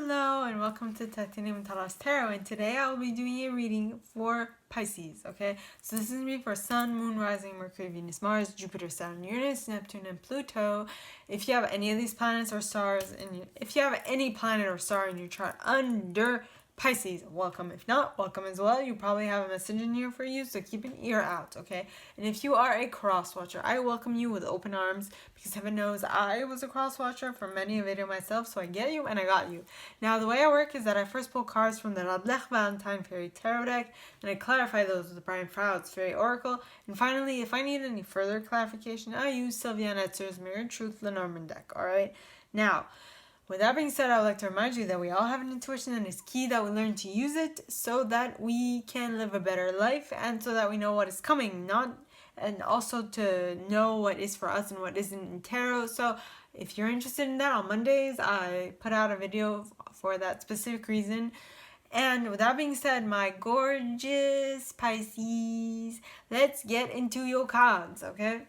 Hello and welcome to Titanium Tarot, and today I will be doing a reading for Pisces, okay? So this is going to be for Sun, Moon, Rising, Mercury, Venus, Mars, Jupiter, Saturn, Uranus, Neptune, and Pluto. If you have any of these planets or stars, and if you have any planet or star in your chart under Pisces, welcome. If not, welcome as well. You probably have a message in here for you, so keep an ear out, okay? And if you are a cross watcher, I welcome you with open arms, because heaven knows I was a cross watcher for many a video myself, so I get you and I got you. Now, the way I work is that I first pull cards from the Radlech Valentine Fairy Tarot deck, and I clarify those with the Brian Froud's Fairy Oracle, and finally, if I need any further clarification, I use Sylvia Netzer's Mirrored Truth Lenormand deck, alright? Now, with that being said, I would like to remind you that we all have an intuition, and it's key that we learn to use it so that we can live a better life and so that we know what is coming, and also to know what is for us and what isn't in tarot. So if you're interested in that, on Mondays I put out a video for that specific reason. And with that being said, my gorgeous Pisces, let's get into your cards, okay?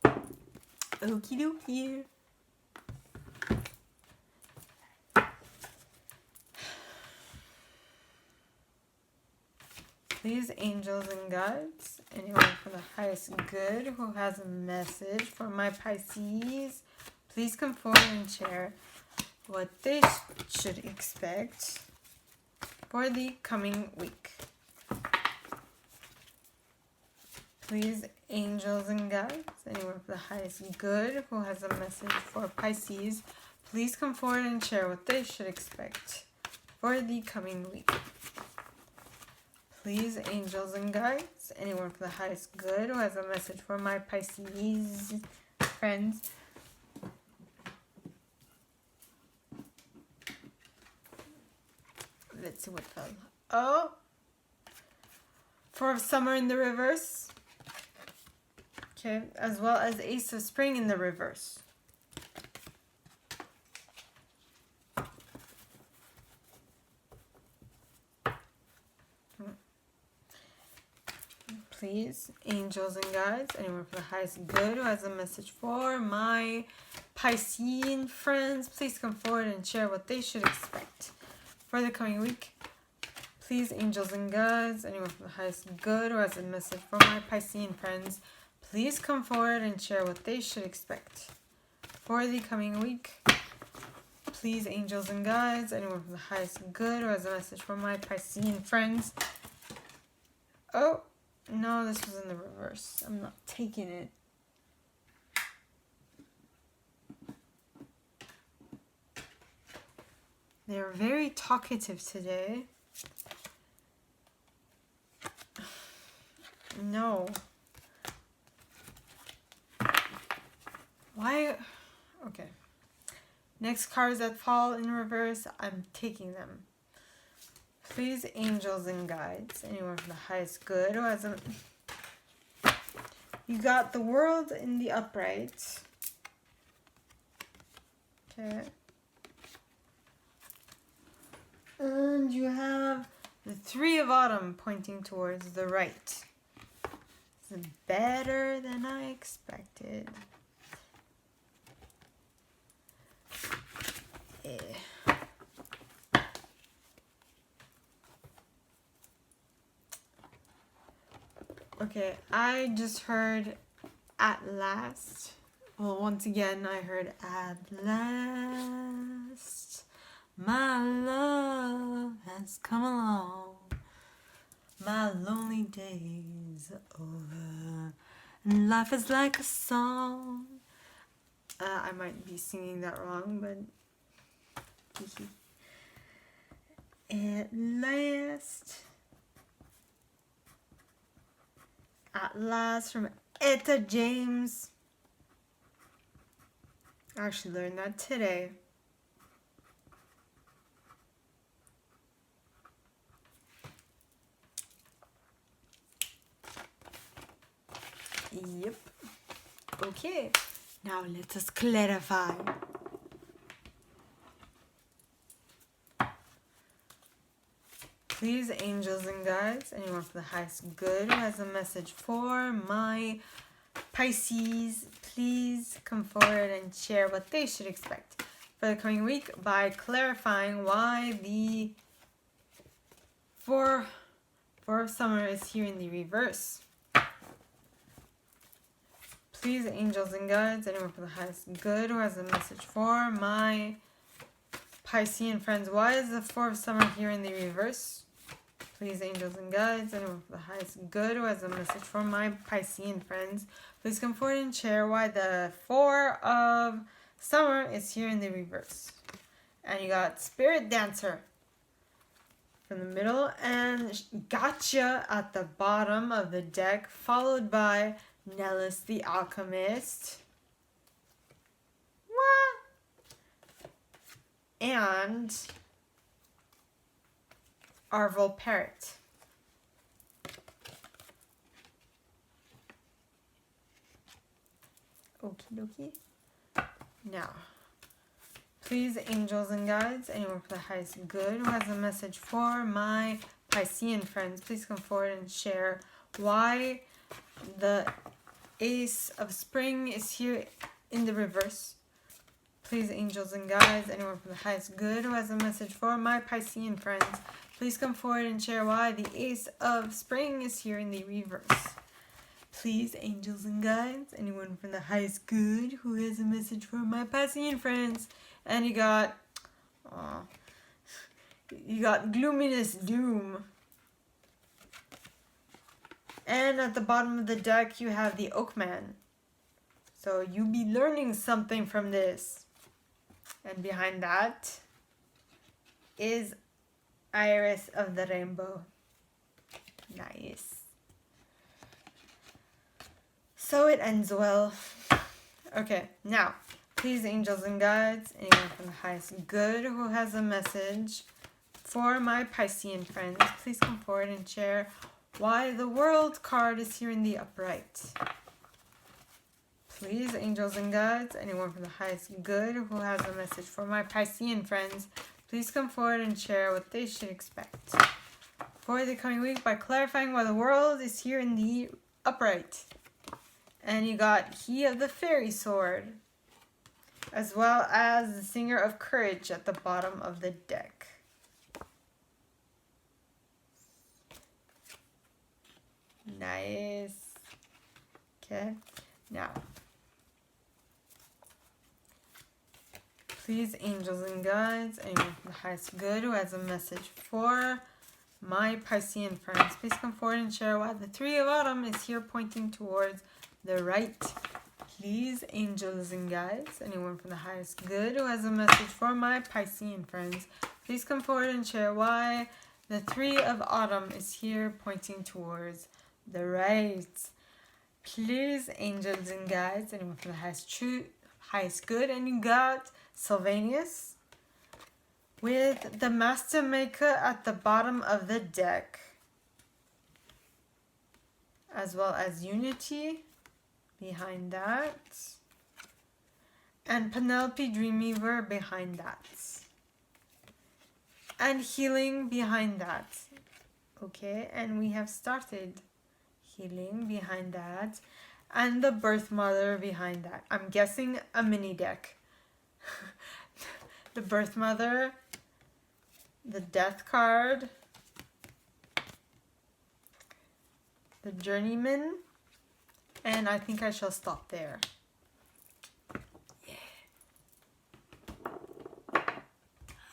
Okie dokie. Please, angels and guides, anyone for the highest good who has a message for my Pisces, please come forward and share what they should expect for the coming week. Please, angels and guides, anyone for the highest good who has a message for Pisces, please come forward and share what they should expect for the coming week. Please, angels and guides, anyone for the highest good who has a message for my Pisces friends, let's see what fell. Oh, Four of Summer in the reverse. Okay, as well as Ace of Spring in the reverse. Please, angels and guides, anyone for the highest good who has a message for my Piscean friends, please come forward and share what they should expect for the coming week. Please, angels and guides, anyone for the highest good who has a message for my Piscean friends, please come forward and share what they should expect for the coming week. Please, angels and guides, anyone for the highest good who has a message for my Piscean friends. Oh, no, this was in the reverse. I'm not taking it. They're very talkative today. No. Why? Okay. Next cards that fall in reverse, I'm taking them. Please, angels and guides, anyone for the highest good who has a... You got the World in the upright. Okay. And you have the Three of Autumn pointing towards the right. It's better than I expected. Okay, I just heard at last. Well, once again, I heard at last. My love has come along. My lonely days are over. And life is like a song. I might be singing that wrong, but... At last... At last from Etta James. I actually learned that today. Yep. Okay. Now let us clarify. Please, angels and guides, anyone for the highest good who has a message for my Pisces, please come forward and share what they should expect for the coming week by clarifying why the Four of Summer is here in the reverse. Please, angels and guides, anyone from the highest good who has a message for my Piscean friends. Why is the Four of Summer here in the reverse? Please, angels and guides, anyone from the highest good who has a message for my Piscean friends. Please come forward and share why the Four of Summer is here in the reverse. And you got Spirit Dancer from the middle and Gotcha at the bottom of the deck, followed by Nellis the Alchemist. What? And Arvel Parrot. Okie dokie. Now, please, angels and guides, anyone for the highest good who has a message for my Piscean friends, please come forward and share why the Ace of Spring is here in the reverse. Please, angels and guides, anyone from the highest good who has a message for my Piscean friends, please come forward and share why the Ace of Spring is here in the reverse. Please, angels and guides, anyone from the highest good who has a message for my Piscean friends. And you got Gloominess Doom. And at the bottom of the deck, you have the Oakman. So you'll be learning something from this. And behind that is Iris of the Rainbow. Nice. So it ends well. Okay, now, please, angels and guides, anyone from the highest good who has a message for my Piscean friends, please come forward and share why the World card is here in the upright. Please, angels and guides, anyone from the highest good who has a message for my Piscean friends, please come forward and share what they should expect for the coming week by clarifying why the World is here in the upright. And you got He of the Fairy Sword, as well as the Singer of Courage at the bottom of the deck. Nice. Okay, now, please, angels and guides, anyone from the highest good who has a message for my Piscean friends, please come forward and share why the Three of Autumn is here pointing towards the right. Please, angels and guides, anyone from the highest good who has a message for my Piscean friends, please come forward and share why the Three of Autumn is here pointing towards the right. Please, angels and guides, anyone from the highest good, and you got Sylvanus with the Master Maker at the bottom of the deck, as well as Unity behind that, and Penelope Dreamweaver behind that, and Healing behind that. Okay, and we have started Healing behind that, and the Birth Mother behind that. I'm guessing a mini deck. The Birth Mother, the Death card, the Journeyman, and I think I shall stop there. Yeah.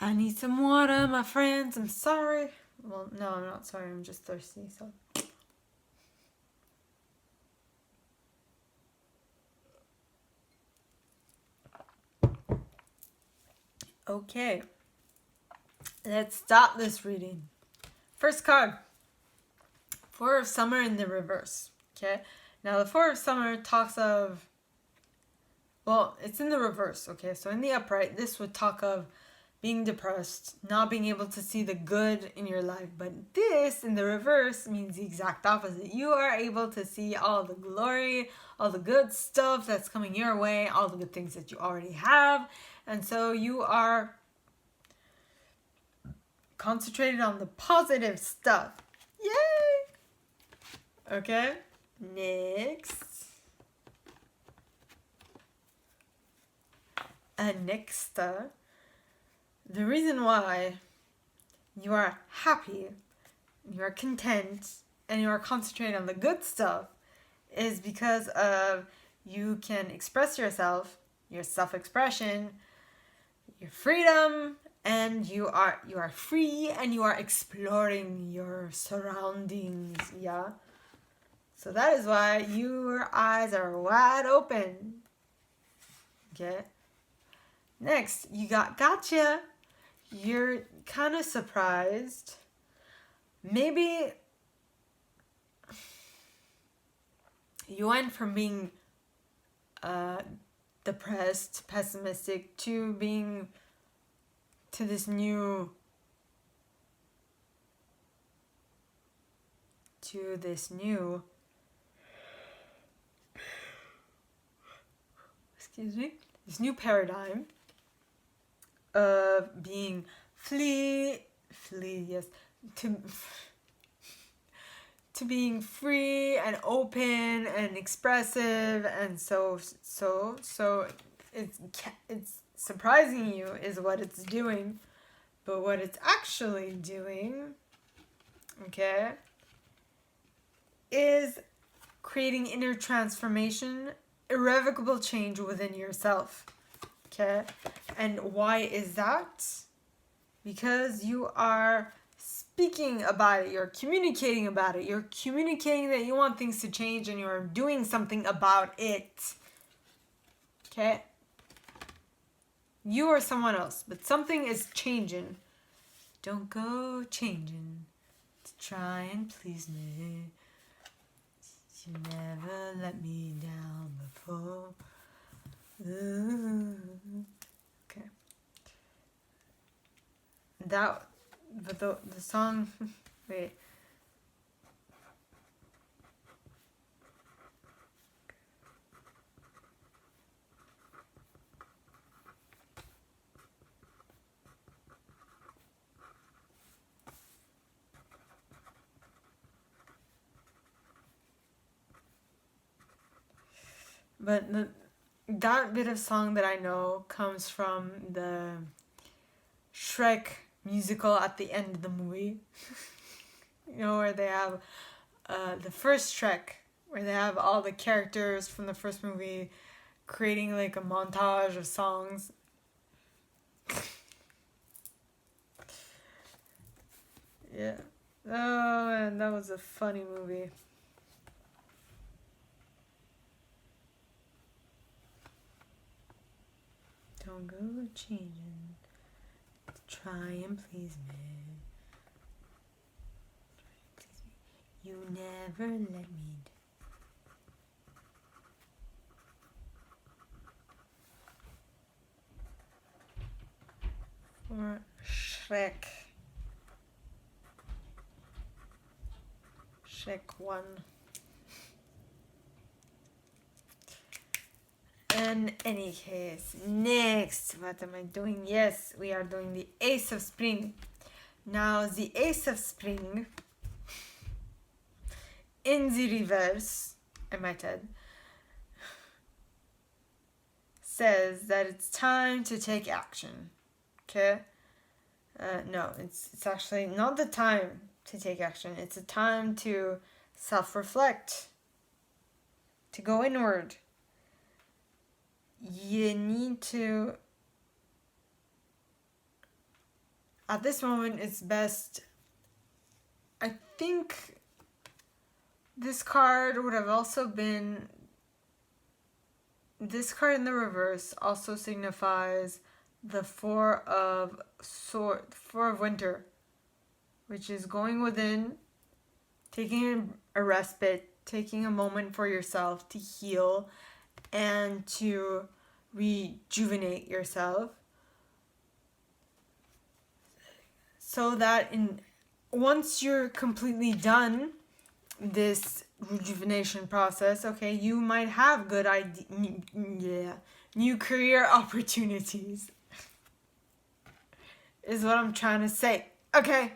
I need some water, my friends. I'm sorry. Well, no, I'm not sorry. I'm just thirsty, so. Okay. Let's start this reading. First card. Four of Summer in the reverse. Okay. Now, the Four of Summer talks of, well, it's in the reverse, okay? So in the upright, this would talk of being depressed, not being able to see the good in your life. But this, in the reverse, means the exact opposite. You are able to see all the glory, all the good stuff that's coming your way, all the good things that you already have. And so you are concentrated on the positive stuff. Yay! Okay. Next. next, the reason why you are happy, you are content, and you are concentrating on the good stuff is because of you can express yourself, your self-expression, your freedom, and you are free and you are exploring your surroundings. Yeah, so that is why your eyes are wide open. Okay, next you got gotcha. You're kind of surprised, maybe you went from being depressed, pessimistic, to being to this new this new paradigm of being yes, to being free and open and expressive, and so it's surprising you is what it's doing, but what it's actually doing, okay, is creating inner transformation, irrevocable change within yourself. Okay, and why is that? Because you are speaking about it, you're communicating about it, you're communicating that you want things to change and you're doing something about it. Okay? You or someone else, but something is changing. Don't go changing to try and please me. You never let me down before. Ooh. Okay. But the song, wait. But that bit of song that I know comes from the Shrek musical at the end of the movie. You know, where they have the first Shrek, where they have all the characters from the first movie creating like a montage of songs. Yeah. Oh man, that was a funny movie. Don't go changing to try and please me. You never let me down. For Shrek 1. In any case, next, what am I doing? Yes, we are doing the Ace of Spring. Now, the Ace of Spring, in the reverse, I might add, says that it's time to take action. Okay? No, it's actually not the time to take action. It's a time to self-reflect, to go inward. You need to, at this moment, it's best, I think this card would have also been, this card in the reverse also signifies the Four of Winter, which is going within, taking a respite, taking a moment for yourself to heal and to rejuvenate yourself, so that once you're completely done this rejuvenation process, okay, you might have good new career opportunities is what I'm trying to say. Okay,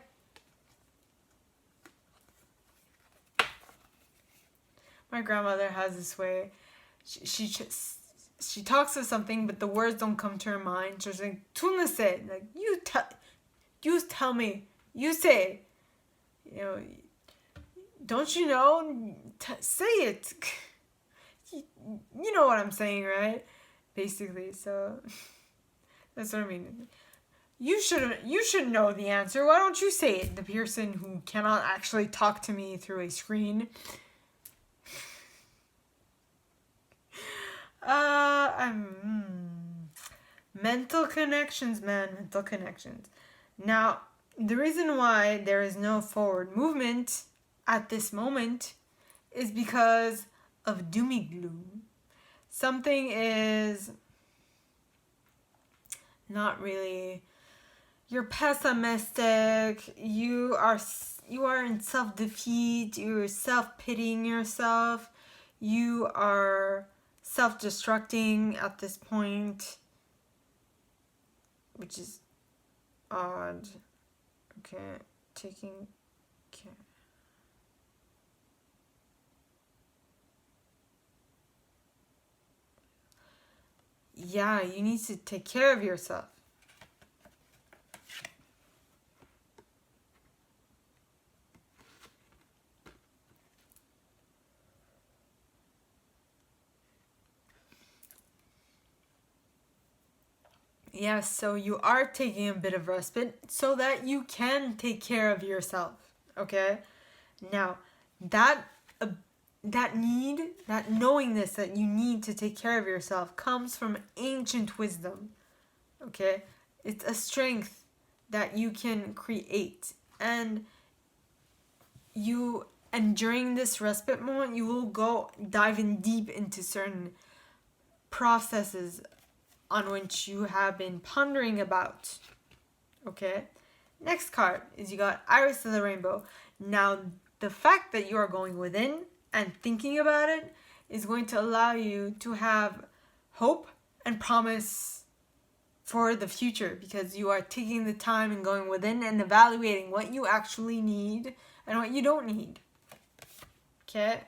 my grandmother has this way. She just, she talks of something, but the words don't come to her mind. She's like, "Tu me say," like you tell me, you say, you know, don't you know? Say it. You know what I'm saying, right? Basically, so that's what I mean. You should know the answer. Why don't you say it? The person who cannot actually talk to me through a screen. Mental connections, man. Mental connections. Now, the reason why there is no forward movement at this moment is because of doomy gloom. Something is not really. You're pessimistic. You are in self-defeat. You're self-pitying yourself. You are self-destructing at this point, which is odd. Okay, taking care. Yeah, you need to take care of yourself. Yes, so you are taking a bit of respite so that you can take care of yourself, okay? Now, that knowingness that you need to take care of yourself comes from ancient wisdom, okay? It's a strength that you can create, and during this respite moment, you will go diving deep into certain processes on which you have been pondering about. Okay? Next card is you got Iris of the Rainbow. Now, the fact that you are going within and thinking about it is going to allow you to have hope and promise for the future, because you are taking the time and going within and evaluating what you actually need and what you don't need. Okay?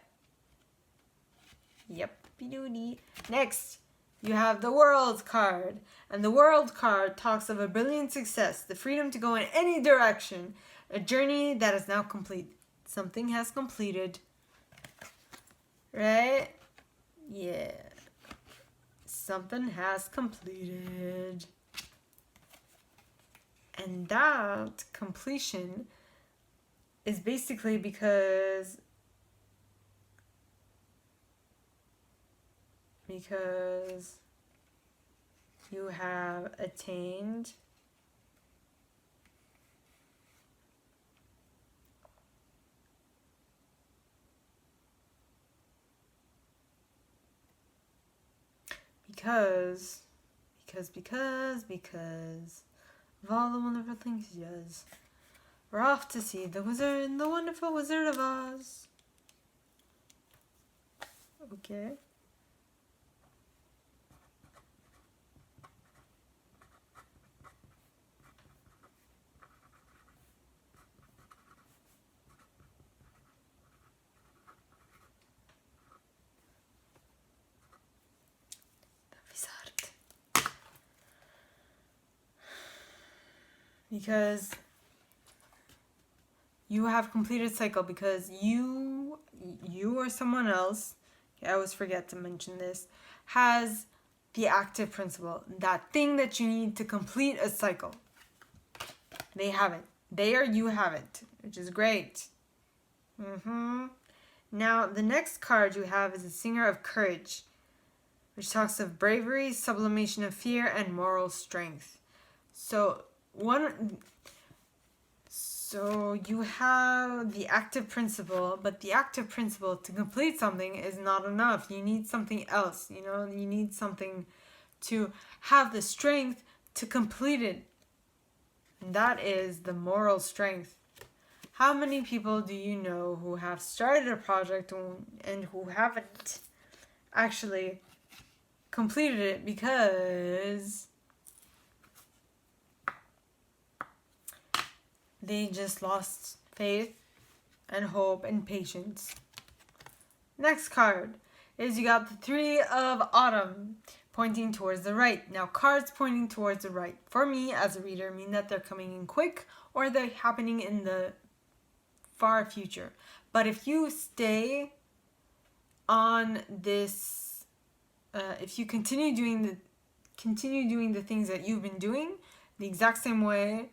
Yep. Next, you have the World card. And the World card talks of a brilliant success, the freedom to go in any direction, a journey that is now complete. Something has completed. Right? Yeah. Something has completed. And that completion is basically because you have attained because of all the wonderful things he does. We're off to see the wonderful Wizard of Oz. Okay. Because you have completed cycle, because you or someone else, I always forget to mention this, has the active principle, that thing that you need to complete a cycle. They have it. They or you have it, which is great. Now, the next card you have is a Singer of Courage, which talks of bravery, sublimation of fear, and moral strength. So you have the active principle, but the active principle to complete something is not enough. You need something else, you need something to have the strength to complete it. And that is the moral strength. How many people do you know who have started a project and who haven't actually completed it because they just lost faith and hope and patience? Next card is you got the Three of Autumn pointing towards the right. Now, cards pointing towards the right, for me as a reader, mean that they're coming in quick or they're happening in the far future. But if you stay on this, if you continue doing the things that you've been doing the exact same way,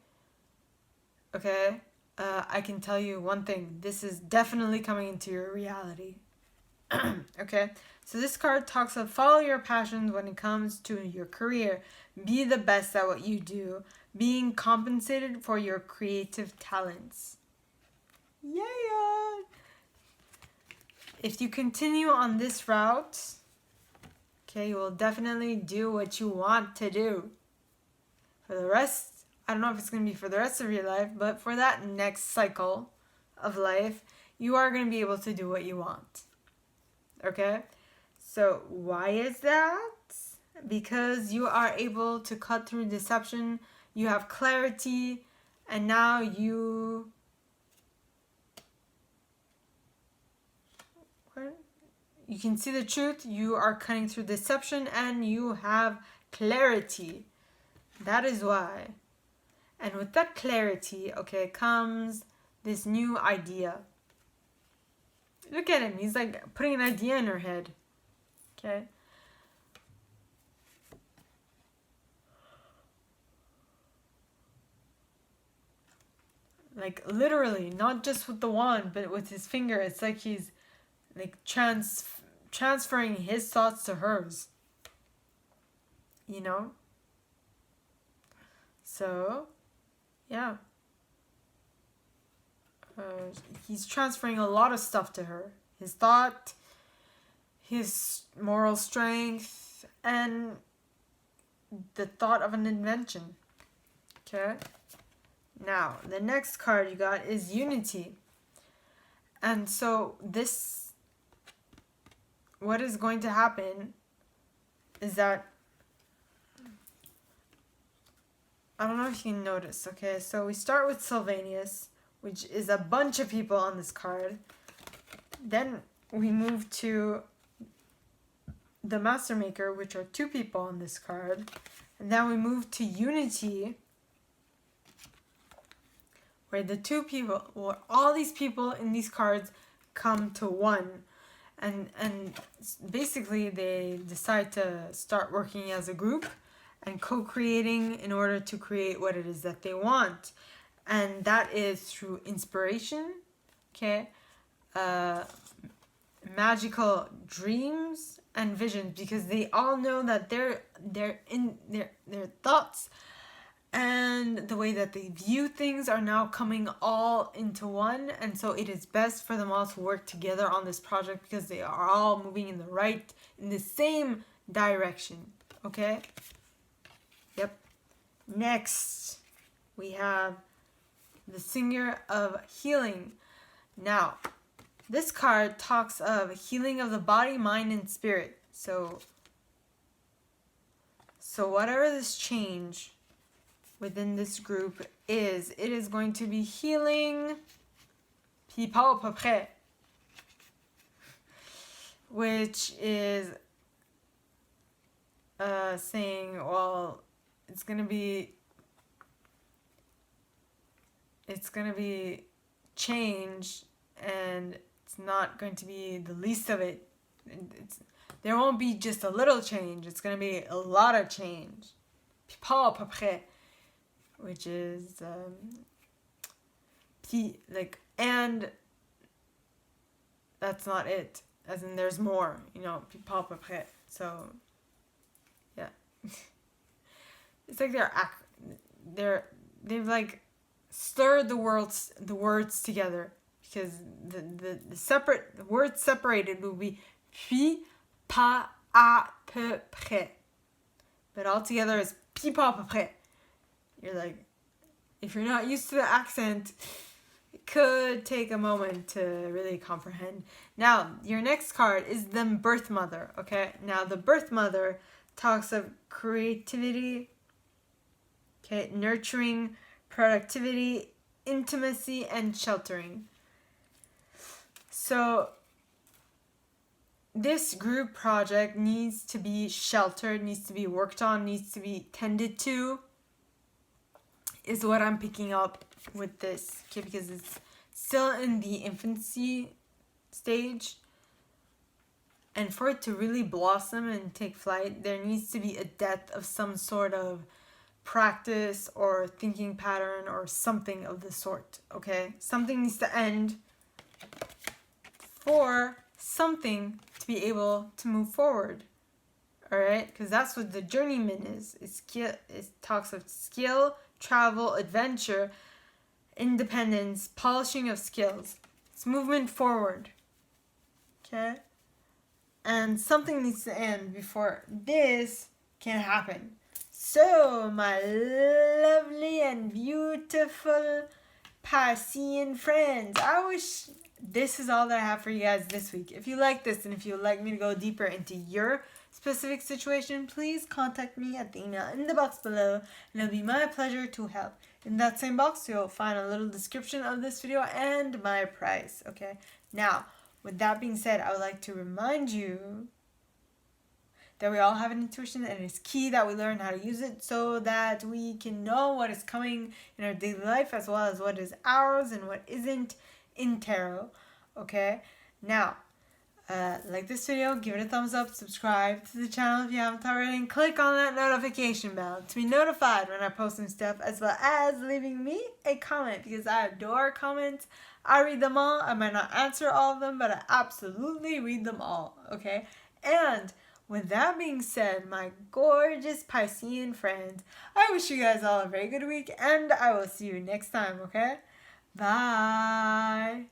okay, I can tell you one thing: this is definitely coming into your reality. Okay, so this card talks of follow your passions when it comes to your career. Be the best at what you do, being compensated for your creative talents. Yeah. If you continue on this route, okay, you will definitely do what you want to do. For the rest, I don't know if it's going to be for the rest of your life, but for that next cycle of life, you are going to be able to do what you want. Okay? So why is that? Because you are able to cut through deception, you have clarity, and now you can see the truth, you are cutting through deception, and you have clarity. That is why. And with that clarity, okay, comes this new idea. Look at him. He's like putting an idea in her head. Okay. Like literally, not just with the wand, but with his finger. It's like he's like transferring his thoughts to hers. You know? So, yeah. He's transferring a lot of stuff to her. His thought, his moral strength, and the thought of an invention. Okay? Now, the next card you got is Unity. And so this, what is going to happen is that, I don't know if you can notice, okay? So we start with Sylvanus, which is a bunch of people on this card. Then we move to the Master Maker, which are 2 people on this card. And then we move to Unity, where the 2 people, or all these people in these cards come to one. And basically they decide to start working as a group and co-creating in order to create what it is that they want. And that is through inspiration, okay, magical dreams and visions, because they all know that their thoughts and the way that they view things are now coming all into one. And so it is best for them all to work together on this project because they are all moving in the same direction. Okay? Yep. Next, we have the Singer of Healing. Now, this card talks of healing of the body, mind, and spirit. So whatever this change within this group is, it is going to be healing puis pas à peu près, which is saying, well, it's gonna be change, and it's not going to be the least of it. There won't be just a little change. It's going to be a lot of change. Pas à peu près, which is and that's not it. As in, there's more. You know, pas à peu près. So, yeah. It's like they've like stirred the words together, because the words separated will be puis pas à peu près, but all together is puis pas à peu près. You're like, if you're not used to the accent, it could take a moment to really comprehend. Now, your next card is the Birth Mother. Okay, now the Birth Mother talks of creativity, okay, nurturing, productivity, intimacy, and sheltering. So this group project needs to be sheltered, needs to be worked on, needs to be tended to, is what I'm picking up with this, okay, because it's still in the infancy stage. And for it to really blossom and take flight, there needs to be a death of some sort of practice or thinking pattern or something of the sort, okay? Something needs to end for something to be able to move forward, all right? Because that's what the journeyman is. It talks of skill, travel, adventure, independence, polishing of skills. It's movement forward, okay? And something needs to end before this can happen. So, my lovely and beautiful Piscean friends, I wish this is all that I have for you guys this week. If you like this and if you would like me to go deeper into your specific situation, please contact me at the email in the box below, and it'll be my pleasure to help. In that same box, you'll find a little description of this video and my price, okay? Now, with that being said, I would like to remind you that we all have an intuition, and it's key that we learn how to use it so that we can know what is coming in our daily life as well as what is ours and what isn't in tarot, okay? Now, like this video, give it a thumbs up, subscribe to the channel if you haven't already, and click on that notification bell to be notified when I post new stuff, as well as leaving me a comment, because I adore comments. I read them all. I might not answer all of them, but I absolutely read them all, okay? And with that being said, my gorgeous Piscean friends, I wish you guys all a very good week, and I will see you next time, okay? Bye!